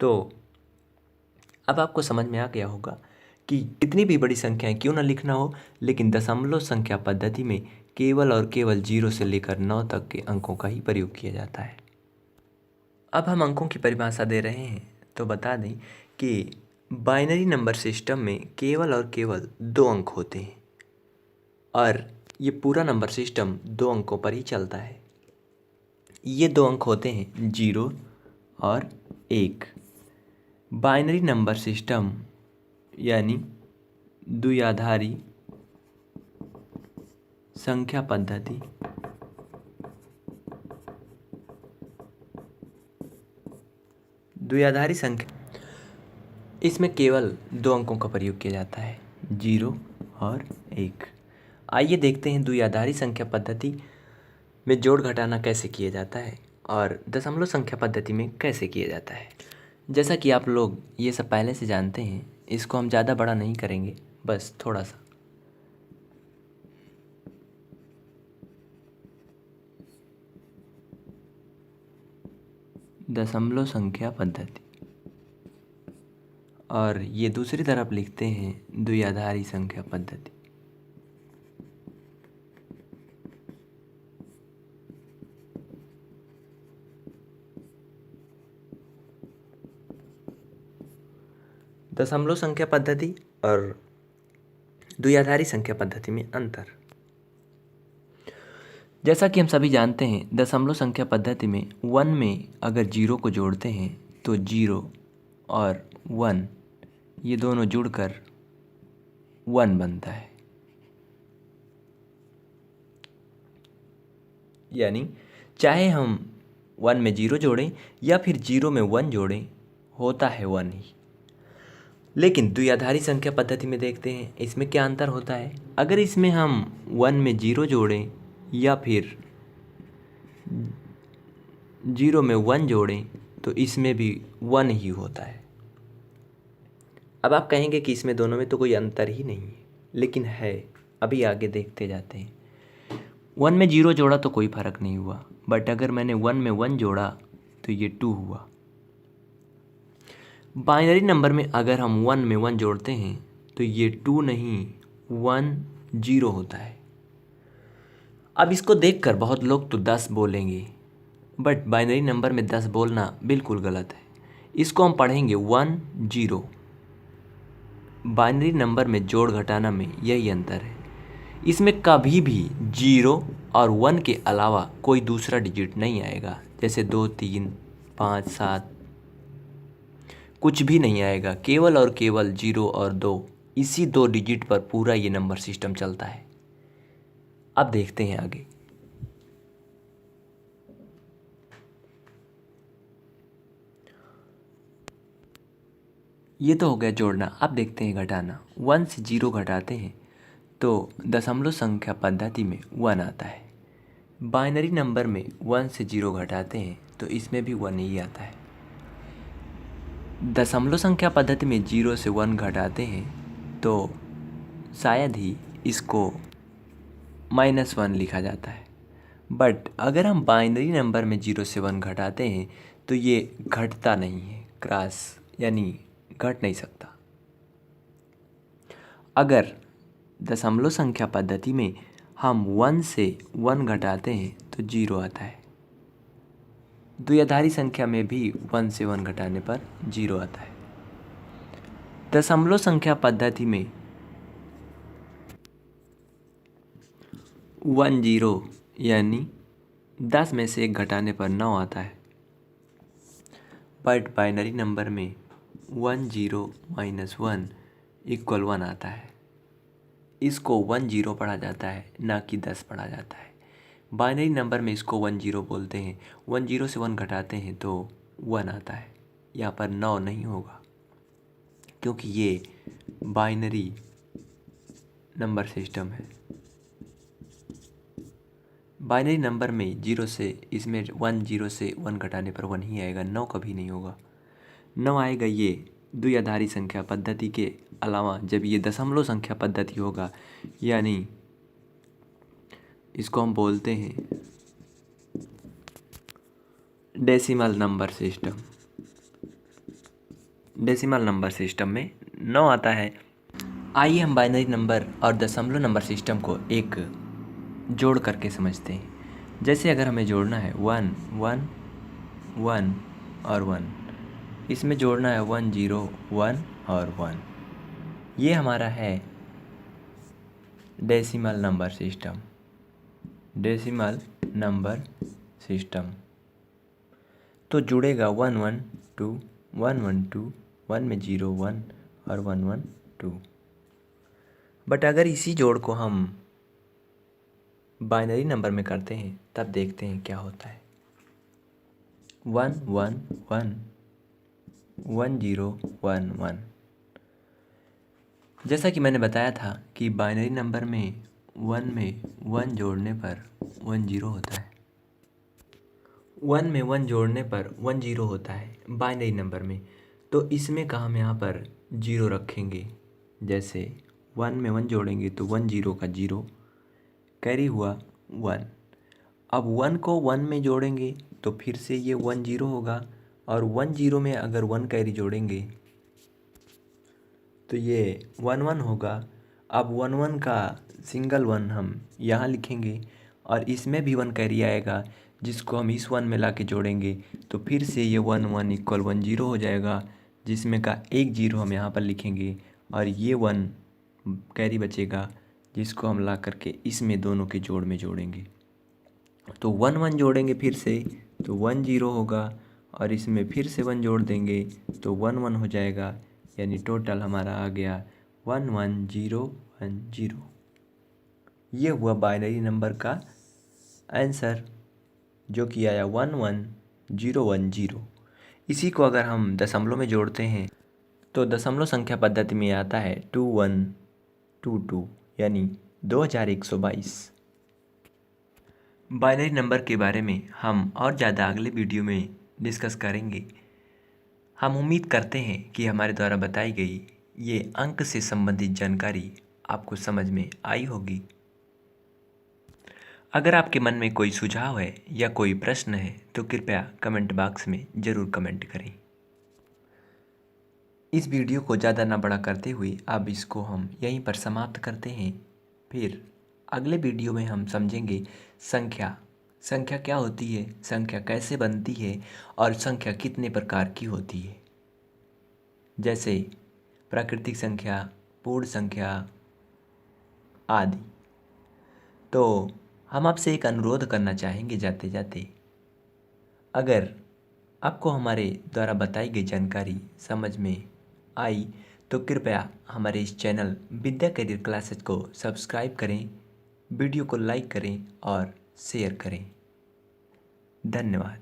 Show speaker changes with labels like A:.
A: तो अब आपको समझ में आ गया होगा कि कितनी भी बड़ी संख्याएं क्यों ना लिखना हो, लेकिन दशमलव संख्या पद्धति में केवल और केवल 0 से लेकर 9 तक के अंकों का ही प्रयोग किया जाता है। अब हम अंकों की परिभाषा दे रहे हैं, तो बता दें कि बाइनरी नंबर सिस्टम में केवल और केवल 2 अंक होते हैं और ये पूरा नंबर सिस्टम 2 अंकों पर ही चलता है। ये 2 अंक होते हैं 0 और 1। बाइनरी नंबर सिस्टम यानी द्विआधारी संख्या पद्धति द्विआधारी संख्या, इसमें केवल 2 अंकों का प्रयोग किया जाता है 0 और 1। आइए देखते हैं द्विआधारी संख्या पद्धति में जोड़ घटाना कैसे किया जाता है और दशमलव संख्या पद्धति में कैसे किया जाता है। जैसा कि आप लोग ये सब पहले से जानते हैं, इसको हम ज़्यादा बड़ा नहीं करेंगे, बस थोड़ा सा। दशमलव संख्या पद्धति और ये दूसरी तरफ लिखते हैं द्विआधारी संख्या पद्धति। दशमलव संख्या पद्धति और द्विआधारी संख्या पद्धति में अंतर। जैसा कि हम सभी जानते हैं, दशमलव संख्या पद्धति में 1 में अगर 0 को जोड़ते हैं तो 0 और 1 ये दोनों जुड़कर 1 बनता है। यानी चाहे हम 1 में 0 जोड़ें या फिर 0 में 1 जोड़ें, होता है 1 ही। लेकिन द्विआधारी संख्या पद्धति में देखते हैं इसमें क्या अंतर होता है। अगर इसमें हम 1 में 0 जोड़ें या फिर 0 में 1 जोड़ें तो इसमें भी 1 ही होता है। अब आप कहेंगे कि इसमें दोनों में तो कोई अंतर ही नहीं है, लेकिन है। अभी आगे देखते जाते हैं। 1 में 0 जोड़ा तो कोई फ़र्क नहीं हुआ, बट अगर मैंने 1 में 1 जोड़ा तो ये 2 हुआ। बाइनरी नंबर में अगर हम 1 में 1 जोड़ते हैं तो ये 2 नहीं 1 0 होता है। अब इसको देखकर बहुत लोग तो 10 बोलेंगे, बट बाइनरी नंबर में 10 बोलना बिल्कुल गलत है। इसको हम पढ़ेंगे 1 0। बाइनरी नंबर में जोड़ घटाना में यही अंतर है। इसमें कभी भी 0 और 1 के अलावा कोई दूसरा डिजिट नहीं आएगा, जैसे 2 3 5 7 कुछ भी नहीं आएगा। केवल और केवल 0 और 2, इसी 2 डिजिट पर पूरा ये नंबर सिस्टम चलता है। अब देखते हैं आगे। ये तो हो गया जोड़ना। अब देखते हैं घटाना। 1 से 0 घटाते हैं तो दशमलव संख्या पद्धति में 1 आता है। बाइनरी नंबर में 1 से 0 घटाते हैं तो इसमें भी 1 ही आता है। दशमलव संख्या पद्धति में 0 से 1 घटाते हैं तो शायद ही इसको -1 लिखा जाता है। बट अगर हम बाइनरी नंबर में 0 से 1 घटाते हैं तो ये घटता नहीं है, क्रॉस यानी घट नहीं सकता। अगर दशमलव संख्या पद्धति में हम 1 से 1 घटाते हैं तो 0 आता है। द्विआधारी संख्या में भी 1 से 1 घटाने पर 0 आता है। दशमलव संख्या पद्धति में 1 0 यानी 10 में से 1 घटाने पर 9 आता है। बट बाइनरी नंबर में 1 0 -1 = 1 आता है। इसको 1 0 पढ़ा जाता है, ना कि 10 पढ़ा जाता है। बाइनरी नंबर में इसको 1 0 बोलते हैं। 1 0 से 1 घटाते हैं तो 1 आता है। यहाँ पर 9 नहीं होगा, क्योंकि ये बाइनरी नंबर सिस्टम है। बाइनरी नंबर में 0 से इसमें 1 0 से 1 घटाने पर 1 ही आएगा, 9 कभी नहीं होगा। 9 आएगा ये द्विआधारी संख्या पद्धति के अलावा जब ये दशमलव संख्या पद्धति होगा, यानी इसको हम बोलते हैं decimal number system. Decimal number system में 9 आता है। आइए हम बाइनरी नंबर और दशमलव नंबर सिस्टम को एक जोड़ करके समझते हैं। जैसे अगर हमें जोड़ना है 1 1 1 और 1, इसमें जोड़ना है 1 0 1 और 1। ये हमारा है decimal number system. Decimal number system तो जुड़ेगा 1 1 2 1 1 2, 1 में 0 1 और 1 1 2। बट अगर इसी जोड़ को हम बाइनरी नंबर में करते हैं तब देखते हैं क्या होता है। 1 1 1 1 0 1 1। जैसा कि मैंने बताया था कि बाइनरी नंबर में 1 जोड़ने पर 1 0 होता है। 1 में 1 जोड़ने पर 1 0 होता है बाइनरी नंबर में। तो इसमें का हम यहाँ पर 0 रखेंगे। जैसे 1 में 1 जोड़ेंगे तो 1 0 का 0 कैरी हुआ 1। अब 1 को 1 में जोड़ेंगे तो फिर से ये 1 0 होगा, और 1 0 में अगर 1 कैरी जोड़ेंगे तो ये 1 1 होगा। अब 1 1 का सिंगल 1 हम यहाँ लिखेंगे, और इसमें भी 1 कैरी आएगा जिसको हम इस 1 में ला के जोड़ेंगे तो फिर से ये 1 1 इक्वल 1 0 हो जाएगा, जिसमें का एक 0 हम यहाँ पर लिखेंगे, और ये 1 कैरी बचेगा जिसको हम ला करके इसमें दोनों के जोड़ में जोड़ेंगे। तो 1 1 जोड़ेंगे फिर से तो 1 0 होगा, और इसमें फिर से 1 जोड़ देंगे तो 1 1 हो जाएगा। यानी टोटल हमारा आ गया 1 1 0 1 0। ये हुआ बाइनरी नंबर का आंसर, जो कि आया 1 1 0 1 0। इसी को अगर हम दशमलव में जोड़ते हैं तो दशमलव संख्या पद्धति में आता है 2122, यानी 2122। बाइनरी नंबर के बारे में हम और ज़्यादा अगले वीडियो में डिस्कस करेंगे। हम उम्मीद करते हैं कि हमारे द्वारा बताई गई ये अंक से संबंधित जानकारी आपको समझ में आई होगी। अगर आपके मन में कोई सुझाव है या कोई प्रश्न है तो कृपया कमेंट बॉक्स में ज़रूर कमेंट करें। इस वीडियो को ज़्यादा ना बड़ा करते हुए अब इसको हम यहीं पर समाप्त करते हैं। फिर अगले वीडियो में हम समझेंगे संख्या क्या होती है, संख्या कैसे बनती है, और संख्या कितने प्रकार की होती है, जैसे प्राकृतिक संख्या, पूर्ण संख्या आदि। तो हम आपसे एक अनुरोध करना चाहेंगे जाते जाते, अगर आपको हमारे द्वारा बताई गई जानकारी समझ में आई तो कृपया हमारे इस चैनल विद्या करियर क्लासेस को सब्सक्राइब करें, वीडियो को लाइक करें और शेयर करें। धन्यवाद।